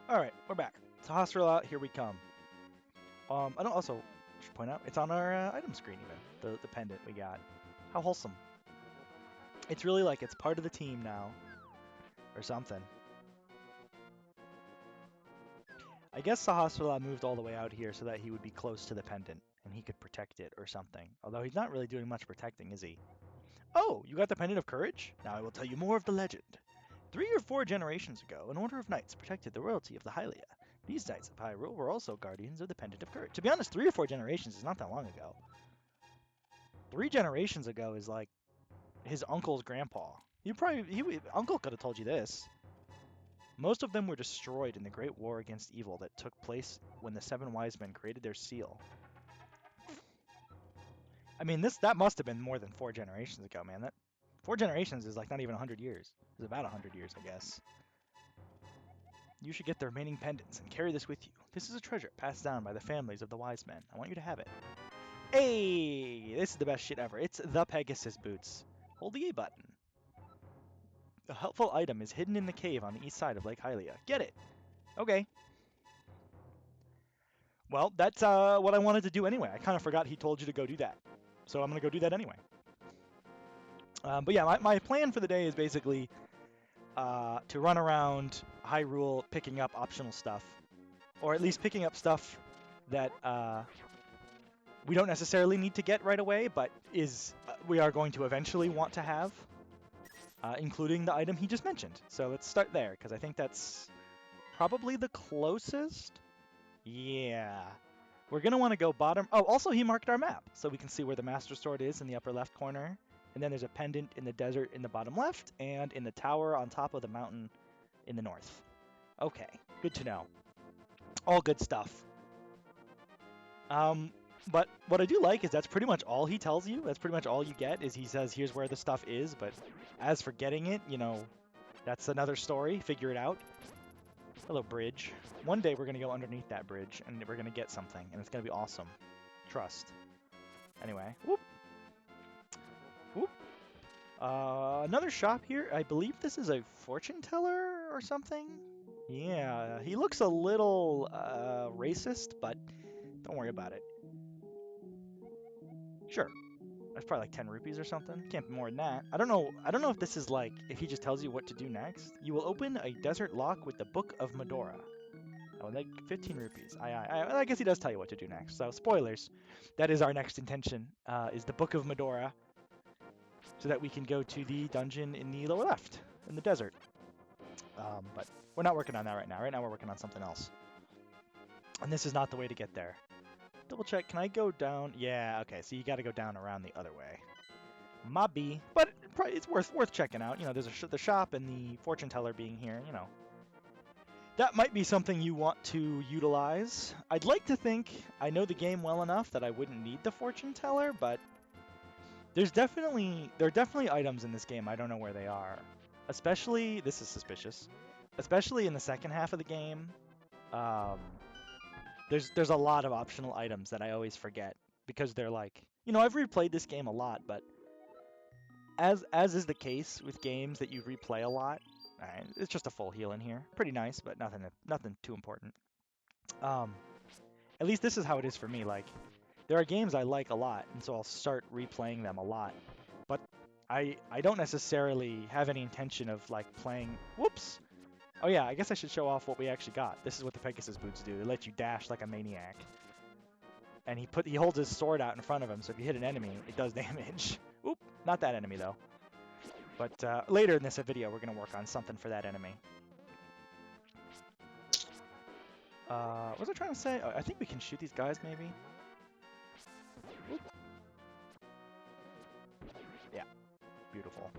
Alright, we're back. To Hospital, here we come. I don't also should point out, it's on our item screen even, the pendant we got. How wholesome. It's really like it's part of the team now, or something. I guess the hospital moved all the way out here so that he would be close to the pendant, and he could protect it or something. Although he's not really doing much protecting, is he? Oh, you got the Pendant of Courage? Now I will tell you more of the legend. 3 or 4 generations ago, an order of knights protected the royalty of the Hylia. These knights of Hyrule were also guardians of the Pendant of Courage. To be honest, 3 or 4 generations is not that long ago. 3 generations ago is like his uncle's grandpa. Uncle could have told you this. Most of them were destroyed in the Great War against Evil that took place when the 7 wise men created their seal. I mean, that must have been more than 4 generations ago, man. That 4 generations is like not even 100 years. It's about 100 years, I guess. You should get the remaining pendants and carry this with you. This is a treasure passed down by the families of the wise men. I want you to have it. Hey, this is the best shit ever. It's the Pegasus boots. Hold the A button. A helpful item is hidden in the cave on the east side of Lake Hylia. Get it. Okay. Well, that's what I wanted to do anyway. I kind of forgot he told you to go do that. So I'm going to go do that anyway. But yeah, my plan for the day is basically to run around Hyrule picking up optional stuff. Or at least picking up stuff that we don't necessarily need to get right away, but we are going to eventually want to have, including the item he just mentioned. So let's start there, because I think that's probably the closest. Yeah. We're going to want to go bottom. Oh, also he marked our map, so we can see where the Master Sword is in the upper left corner. And then there's a pendant in the desert in the bottom left, and in the tower on top of the mountain in the north. Okay, good to know. All good stuff. But what I do like is that's pretty much all he tells you. That's pretty much all you get is he says, here's where the stuff is. But as for getting it, you know, that's another story. Figure it out. Hello, bridge. One day we're going to go underneath that bridge, and we're going to get something, and it's going to be awesome. Trust. Anyway, whoop. Whoop. Another shop here. I believe this is a fortune teller or something. Yeah, he looks a little racist, but don't worry about it. Sure. That's probably like 10 rupees or something. Can't be more than that. I don't know if this is like, if he just tells you what to do next. You will open a desert lock with the Book of Medora. Oh, like 15 rupees. I guess he does tell you what to do next. So, spoilers. That is our next intention, is the Book of Medora. So that we can go to the dungeon in the lower left, in the desert. But we're not working on that right now. Right now we're working on something else. And this is not the way to get there. Double check, can I go down? Yeah, okay, so you gotta go down around the other way. Mobby, but it's worth checking out. You know, there's the shop and the fortune teller being here, you know. That might be something you want to utilize. I'd like to think I know the game well enough that I wouldn't need the fortune teller, but there are definitely items in this game I don't know where they are. Especially, this is suspicious, especially in the second half of the game. There's a lot of optional items that I always forget because they're like, you know, I've replayed this game a lot, but as is the case with games that you replay a lot, it's just a full heal in here. Pretty nice, but nothing too important. At least this is how it is for me. Like, there are games I like a lot, and so I'll start replaying them a lot. But I don't necessarily have any intention of like playing. Whoops. Oh yeah, I guess I should show off what we actually got. This is what the Pegasus boots do. They let you dash like a maniac. And he holds his sword out in front of him, so if you hit an enemy, it does damage. Oop, not that enemy though. But later in this video, we're going to work on something for that enemy. What was I trying to say? Oh, I think we can shoot these guys, maybe? Oop. Yeah, beautiful.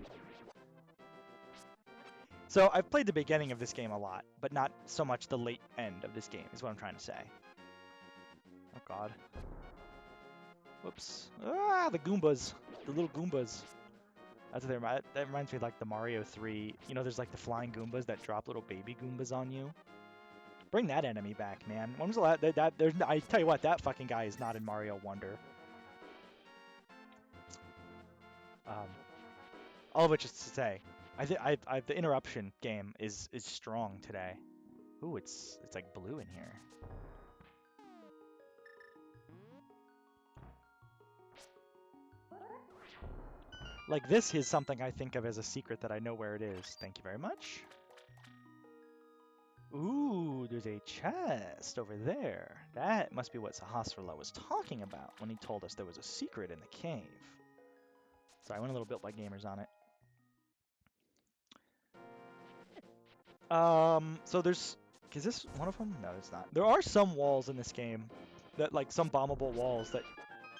So I've played the beginning of this game a lot, but not so much the late end of this game, is what I'm trying to say. Oh god. Whoops. Ah, the Goombas. The little Goombas. That reminds me of like the Mario 3. You know, there's like the flying Goombas that drop little baby Goombas on you. Bring that enemy back, man. When was the last... I tell you what, that fucking guy is not in Mario Wonder. All of which is to say, the interruption game is strong today. Ooh, it's like blue in here. Like this is something I think of as a secret that I know where it is. Thank you very much. Ooh, there's a chest over there. That must be what Sahasrara was talking about when he told us there was a secret in the cave. Sorry, I went a little bit by gamers on it. So there's... Is this one of them? No, it's not. There are some walls in this game that, like, some bombable walls that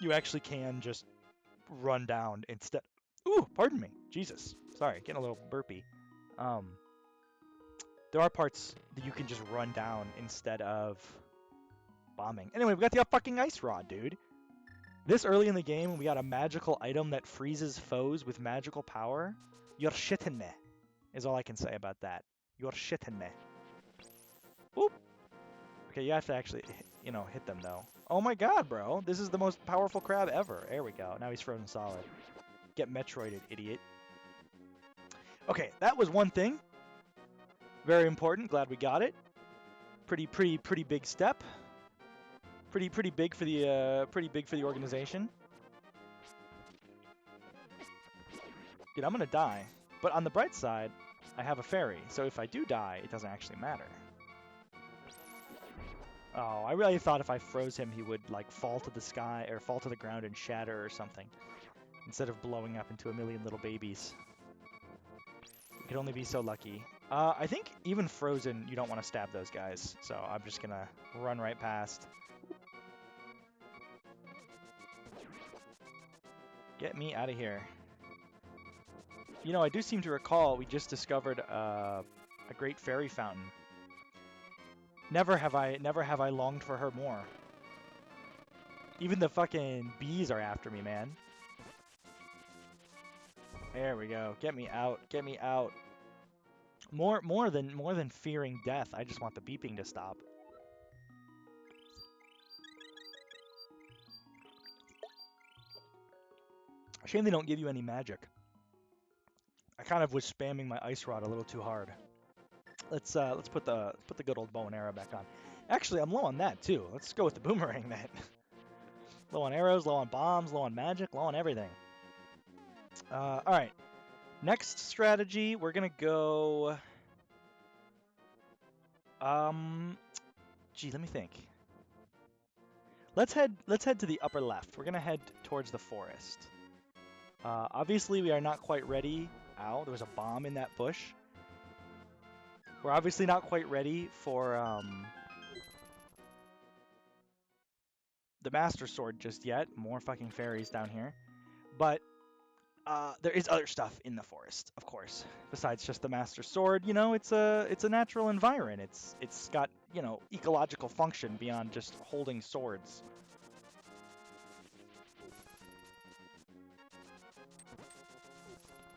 you actually can just run down instead. Ooh, pardon me. Jesus. Sorry, getting a little burpy. There are parts that you can just run down instead of bombing. Anyway, we got the fucking ice rod, dude. This early in the game, we got a magical item that freezes foes with magical power. You're shitting me, is all I can say about that. You're shitting me. Oop. Okay, you have to actually, you know, hit them, though. Oh my god, bro. This is the most powerful crab ever. There we go. Now he's frozen solid. Get Metroided, idiot. Okay, that was one thing. Very important. Glad we got it. Pretty big step. Pretty big for the organization. Dude, I'm gonna die. But on the bright side, I have a fairy, so if I do die, it doesn't actually matter. Oh, I really thought if I froze him, he would like fall to the sky or fall to the ground and shatter or something, instead of blowing up into a million little babies. You could only be so lucky. I think even frozen, you don't want to stab those guys, so I'm just gonna run right past. Get me out of here. You know, I do seem to recall we just discovered a great fairy fountain. Never have I longed for her more. Even the fucking bees are after me, man. There we go. Get me out. Get me out. More than fearing death, I just want the beeping to stop. Shame they don't give you any magic. I kind of was spamming my ice rod a little too hard. Let's put the good old bow and arrow back on. Actually, I'm low on that too. Let's go with the boomerang then. Low on arrows, low on bombs, low on magic, low on everything. All right. Next strategy, we're gonna go. Gee, let me think. Let's head to the upper left. We're gonna head towards the forest. Obviously, we are not quite ready. Ow, there was a bomb in that bush. We're obviously not quite ready for the Master Sword just yet. More fucking fairies down here. But there is other stuff in the forest, of course. Besides just the Master Sword, you know, it's a natural environment. It's got, you know, ecological function beyond just holding swords.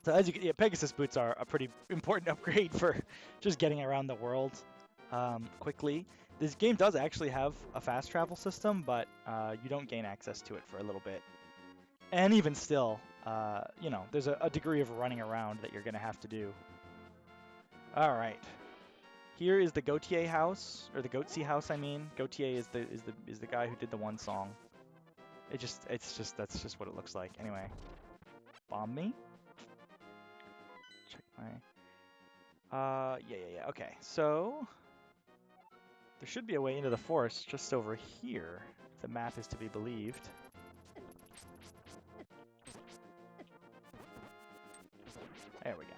So as you can, yeah, Pegasus boots are a pretty important upgrade for just getting around the world quickly. This game does actually have a fast travel system, but you don't gain access to it for a little bit. And even still, you know, there's a degree of running around that you're going to have to do. All right. Here is the Gautier house, or the Goatsy house, I mean. Gautier is the guy who did the one song. That's just what it looks like. Anyway, bomb me. Check my... yeah. Okay, so... there should be a way into the forest just over here, if the map is to be believed. There we go.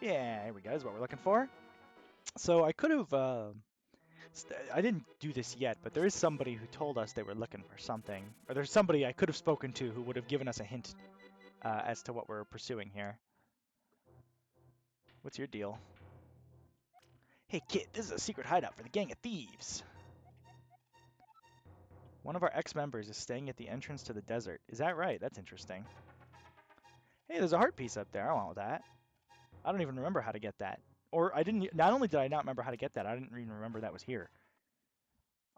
Yeah, here we go, is what we're looking for. So I could have... I didn't do this yet, but there is somebody who told us they were looking for something. Or there's somebody I could have spoken to who would have given us a hint as to what we're pursuing here. What's your deal? Hey kid, this is a secret hideout for the gang of thieves. One of our ex-members is staying at the entrance to the desert. Is that right? That's interesting. Hey, there's a heart piece up there. I want that. I don't even remember how to get that. Or I didn't... not only did I not remember how to get that, I didn't even remember that was here.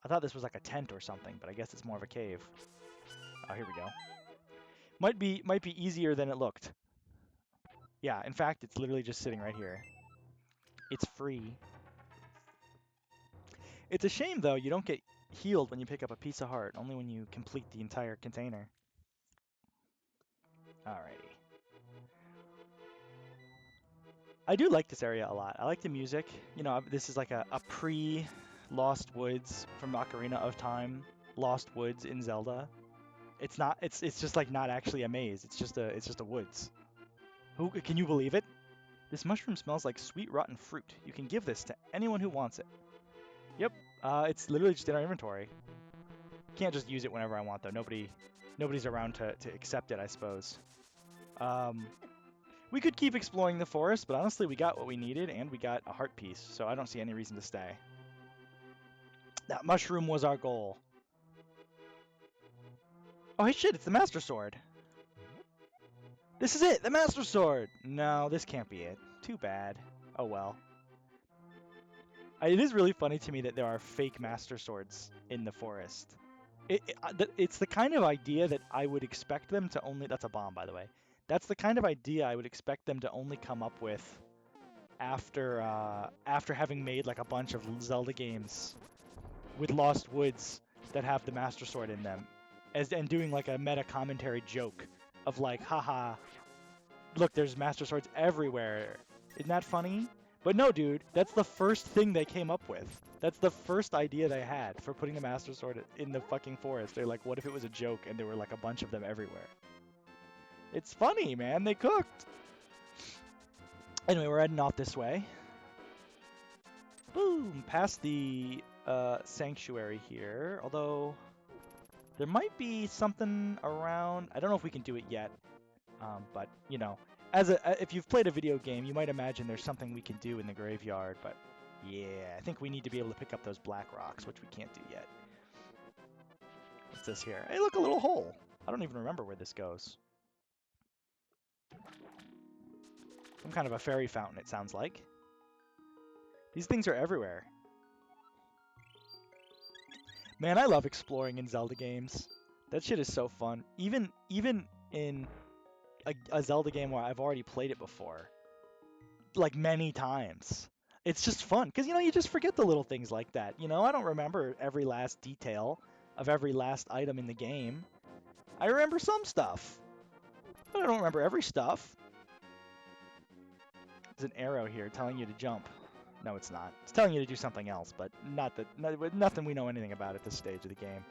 I thought this was like a tent or something, but I guess it's more of a cave. Oh, here we go. Might be easier than it looked. Yeah, in fact, it's literally just sitting right here. It's free. It's a shame, though, you don't get healed when you pick up a piece of heart, only when you complete the entire container. Alrighty. I do like this area a lot. I like the music. You know, this is like a pre-Lost Woods from Ocarina of Time, Lost Woods in Zelda. It's not. It's just like not actually a maze. It's just a woods. Who can you believe it? This mushroom smells like sweet rotten fruit. You can give this to anyone who wants it. Yep. It's literally just in our inventory. Can't just use it whenever I want though. Nobody's around to accept it, I suppose. We could keep exploring the forest, but honestly, we got what we needed, and we got a heart piece, so I don't see any reason to stay. That mushroom was our goal. Oh, hey, shit, it's the Master Sword. This is it, the Master Sword! No, this can't be it. Too bad. Oh, well. It is really funny to me that there are fake Master Swords in the forest. It's the kind of idea that I would expect them to only... That's a bomb, by the way. That's the kind of idea I would expect them to only come up with after having made like a bunch of Zelda games with Lost Woods that have the Master Sword in them, and doing like a meta commentary joke of like, haha, look, there's Master Swords everywhere. Isn't that funny? But no, dude, that's the first thing they came up with. That's the first idea they had for putting the Master Sword in the fucking forest. They're like, what if it was a joke and there were like a bunch of them everywhere? It's funny, man. They cooked. Anyway, we're heading off this way. Boom! Past the sanctuary here. Although, there might be something around. I don't know if we can do it yet. But, you know, if you've played a video game, you might imagine there's something we can do in the graveyard. But, yeah, I think we need to be able to pick up those black rocks, which we can't do yet. What's this here? Hey, look, a little hole. I don't even remember where this goes. Some kind of a fairy fountain, it sounds like. These things are everywhere. Man, I love exploring in Zelda games. That shit is so fun. Even in a Zelda game where I've already played it before. Like, many times. It's just fun. Because, you know, you just forget the little things like that. You know, I don't remember every last detail of every last item in the game. I remember some stuff. But I don't remember every stuff. There's an arrow here telling you to jump. No, it's not. It's telling you to do something else, but nothing we know anything about at this stage of the game.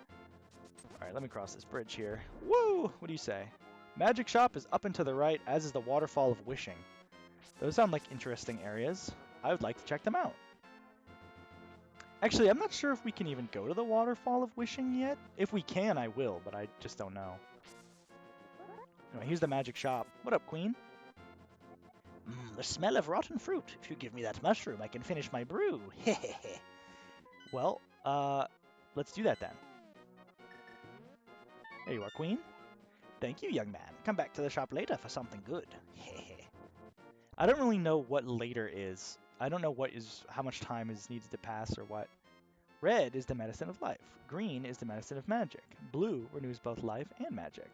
Alright, let me cross this bridge here. Woo! What do you say? Magic Shop is up and to the right, as is the Waterfall of Wishing. Those sound like interesting areas. I would like to check them out. Actually, I'm not sure if we can even go to the Waterfall of Wishing yet. If we can, I will, but I just don't know. Anyway, here's the Magic Shop. What up, Queen? The smell of rotten fruit. If you give me that mushroom, I can finish my brew. Hehehe. Well, let's do that then. There you are, Queen. Thank you, young man. Come back to the shop later for something good. Hehe. I don't really know what later is. I don't know how much time is needed to pass or what. Red is the medicine of life. Green is the medicine of magic. Blue renews both life and magic.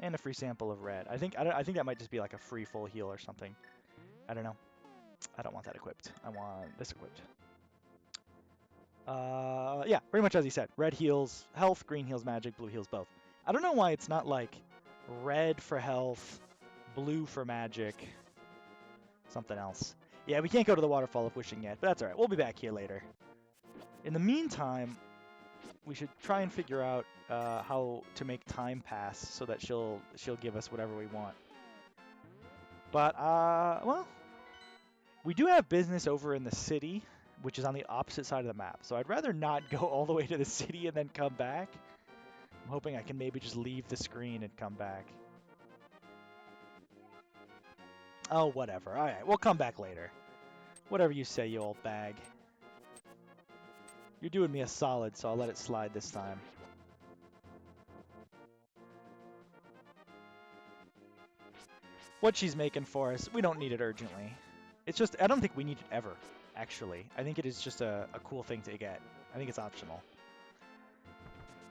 And a free sample of red. I think that might just be like a free full heal or something. I don't know. I don't want that equipped. I want this equipped. Yeah, pretty much as he said. Red heals health, green heals magic, blue heals both. I don't know why it's not like red for health, blue for magic, something else. Yeah, we can't go to the Waterfall of Wishing yet, but that's alright. We'll be back here later. In the meantime, we should try and figure out how to make time pass so that she'll give us whatever we want. But, well, we do have business over in the city, which is on the opposite side of the map. So I'd rather not go all the way to the city and then come back. I'm hoping I can maybe just leave the screen and come back. Oh, whatever. All right, we'll come back later. Whatever you say, you old bag. You're doing me a solid, so I'll let it slide this time. What she's making for us, we don't need it urgently. It's just, I don't think we need it ever, actually. I think it is just a cool thing to get. I think it's optional.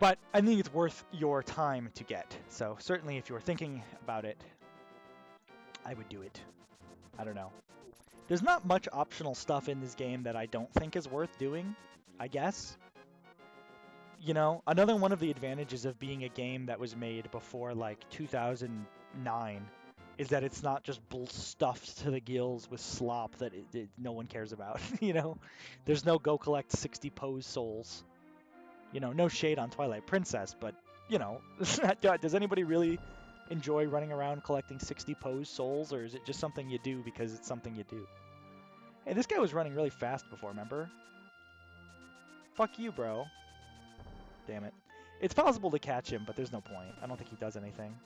But I think it's worth your time to get. So certainly if you're thinking about it, I would do it. I don't know. There's not much optional stuff in this game that I don't think is worth doing, I guess. You know, another one of the advantages of being a game that was made before, like, 2009 is that it's not just stuffed to the gills with slop that no one cares about, you know? There's no go collect 60 pose souls. You know, no shade on Twilight Princess, but, you know, does anybody really enjoy running around collecting 60 pose souls, or is it just something you do because it's something you do? Hey, this guy was running really fast before, remember? Fuck you, bro. Damn it. It's possible to catch him, but there's no point. I don't think he does anything.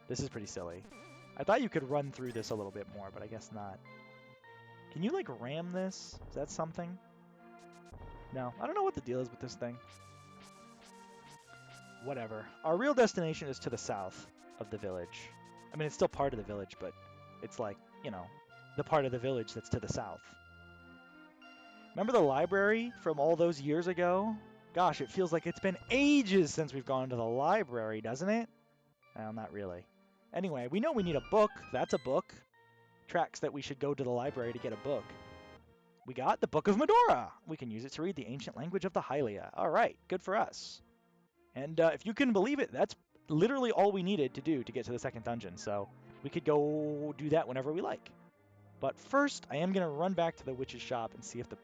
This is pretty silly. I thought you could run through this a little bit more, but I guess not. Can you, like, ram this? Is that something? No. I don't know what the deal is with this thing. Whatever. Our real destination is to the south of the village. I mean, it's still part of the village, but it's like, you know, the part of the village that's to the south. Remember the library from all those years ago? Gosh, it feels like it's been ages since we've gone to the library, doesn't it? Well, not really. Anyway, we know we need a book. That's a book. Tracks that we should go to the library to get a book. We got the Book of Medora. We can use it to read the ancient language of the Hylia. All right, good for us. And if you can believe it, that's literally all we needed to do to get to the second dungeon. So we could go do that whenever we like. But first, I am going to run back to the witch's shop and see if the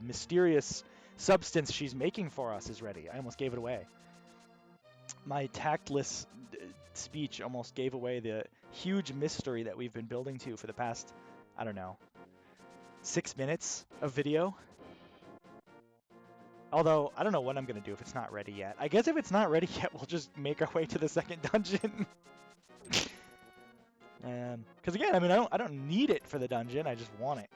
mysterious substance she's making for us is ready. I almost gave it away. My tactless speech almost gave away the huge mystery that we've been building to for the past, I don't know, 6 minutes of video. Although, I don't know what I'm going to do if it's not ready yet. I guess if it's not ready yet, we'll just make our way to the second dungeon. Because again, I mean, I don't need it for the dungeon. I just want it.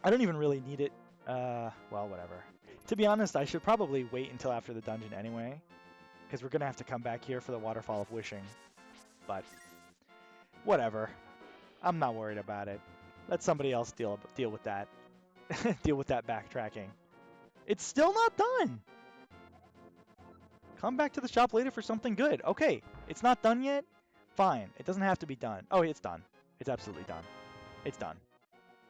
I don't even really need it. Well, whatever. To be honest, I should probably wait until after the dungeon anyway, because we're going to have to come back here for the Waterfall of Wishing. But, whatever. I'm not worried about it. Let somebody else deal with that. Deal with that backtracking. It's still not done! Come back to the shop later for something good. Okay, it's not done yet? Fine. It doesn't have to be done. Oh, it's done. It's absolutely done. It's done.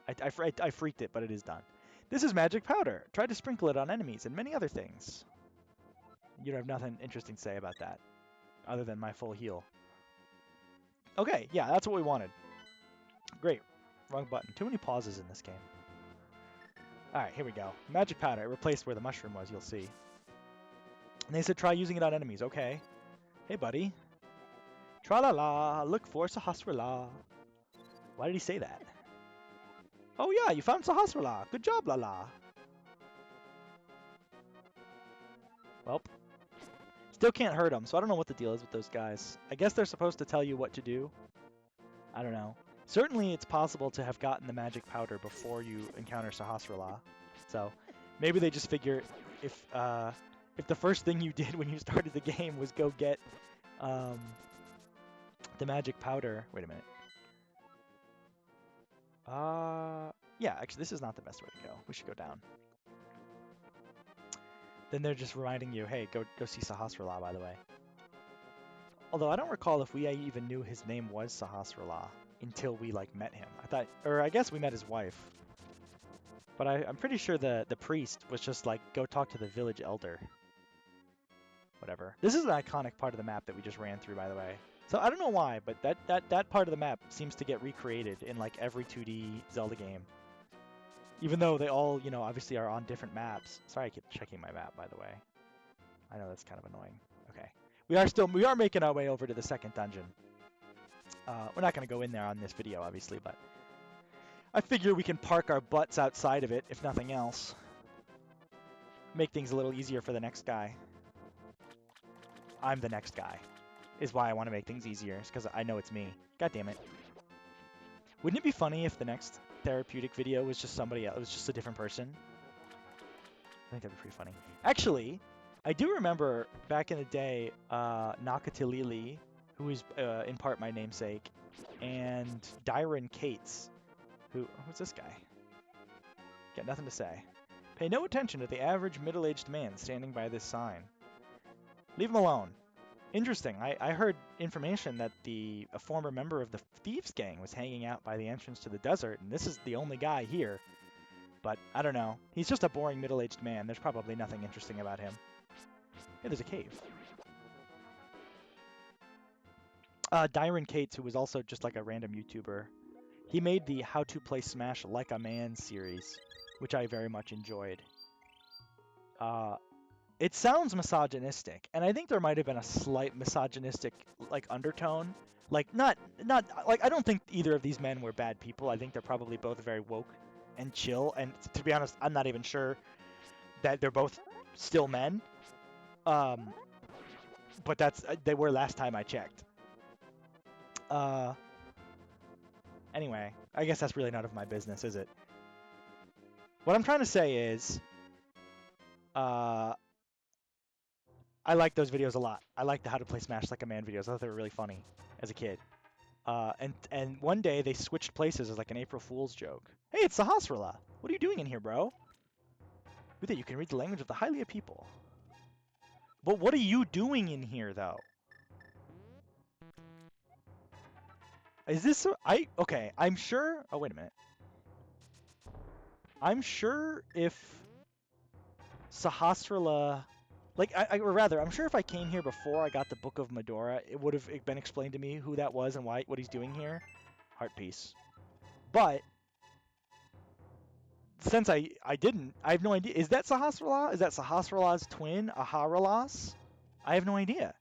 I freaked it, but it is done. This is magic powder. Try to sprinkle it on enemies and many other things. You have nothing interesting to say about that, other than my full heal. Okay, yeah, that's what we wanted. Great. Wrong button. Too many pauses in this game. Alright, here we go. Magic powder. It replaced where the mushroom was, you'll see. And they said try using it on enemies. Okay. Hey, buddy. Tra-la-la. Look for Sahasrara. Why did he say that? Oh yeah, you found Sahasrara. Good job, la-la. Welp. Still can't hurt them, so I don't know what the deal is with those guys. I guess they're supposed to tell you what to do. I don't know. Certainly it's possible to have gotten the magic powder before you encounter Sahasrara. So maybe they just figure if the first thing you did when you started the game was go get the magic powder. Wait a minute. Yeah, actually, this is not the best way to go. We should go down. Then they're just reminding you, hey, go see Sahasrara, by the way. Although I don't recall if we even knew his name was Sahasrara until we, like, met him. I guess we met his wife. But I'm pretty sure the priest was just like, go talk to the village elder. Whatever. This is an iconic part of the map that we just ran through, by the way. So I don't know why, but that part of the map seems to get recreated in like every 2D Zelda game. Even though they all, you know, obviously are on different maps. Sorry, I keep checking my map, by the way. I know that's kind of annoying. Okay. We are making our way over to the second dungeon. We're not going to go in there on this video, obviously, but I figure we can park our butts outside of it, if nothing else. Make things a little easier for the next guy. I'm the next guy, is why I want to make things easier, because I know it's me. God damn it. Wouldn't it be funny if the next therapeutic video was just somebody else, it was just a different person? I think that'd be pretty funny. Actually, I do remember back in the day, Nakatilili, who is in part my namesake, and Dyron Cates, who's this guy? Got nothing to say. Pay no attention to the average middle-aged man standing by this sign. Leave him alone. Interesting. I heard information that a former member of the Thieves Gang was hanging out by the entrance to the desert, and this is the only guy here. But I don't know. He's just a boring middle-aged man. There's probably nothing interesting about him. Hey, there's a cave. Dyron Cates, who was also just like a random YouTuber, he made the How to Play Smash Like a Man series, which I very much enjoyed. It sounds misogynistic, and I think there might have been a slight misogynistic like undertone. Like not like I don't think either of these men were bad people. I think they're probably both very woke and chill. And to be honest, I'm not even sure that they're both still men. But that's they were last time I checked. Anyway, I guess that's really none of my business, is it? What I'm trying to say is, I like those videos a lot. I like the How to Play Smash Like a Man videos. I thought they were really funny as a kid. And one day they switched places as like an April Fool's joke. Hey, it's Sahasrara. What are you doing in here, bro? With it, you can read the language of the Hylia people. But what are you doing in here, though? Is this... Okay, I'm sure... Oh, wait a minute. I'm sure if Sahasrara... Like, or rather, I'm sure if I came here before I got the Book of Medora, it would have been explained to me who that was and what he's doing here. Heart piece. But since I didn't, I have no idea. Is that Sahasrara? Is that Sahasrara's twin, Aharalas? I have no idea.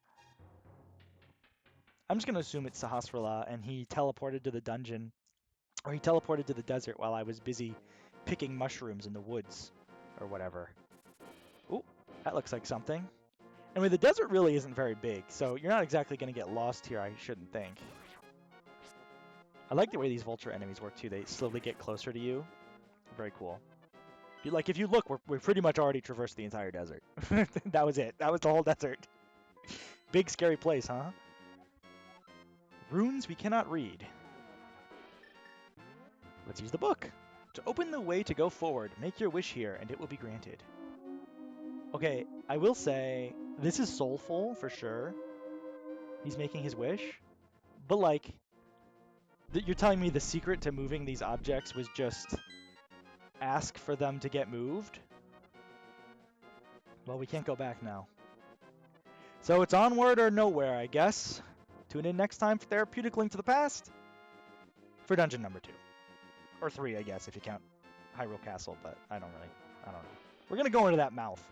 I'm just going to assume it's Sahasrara, and he teleported to the dungeon, or he teleported to the desert while I was busy picking mushrooms in the woods, or whatever. Ooh, that looks like something. Anyway, the desert really isn't very big, so you're not exactly going to get lost here, I shouldn't think. I like the way these vulture enemies work, too. They slowly get closer to you. Very cool. If you look, we're pretty much already traversed the entire desert. That was it. That was the whole desert. Big, scary place, huh? Runes we cannot read. Let's use the book. To open the way to go forward, make your wish here, and it will be granted. Okay, I will say, this is soulful, for sure. He's making his wish. But, like, you're telling me the secret to moving these objects was just ask for them to get moved? Well, we can't go back now. So it's onward or nowhere, I guess. Tune in next time for Therapeutic Link to the Past. For dungeon number 2. Or 3, I guess, if you count Hyrule Castle, but I don't know. We're going to go into that mouth.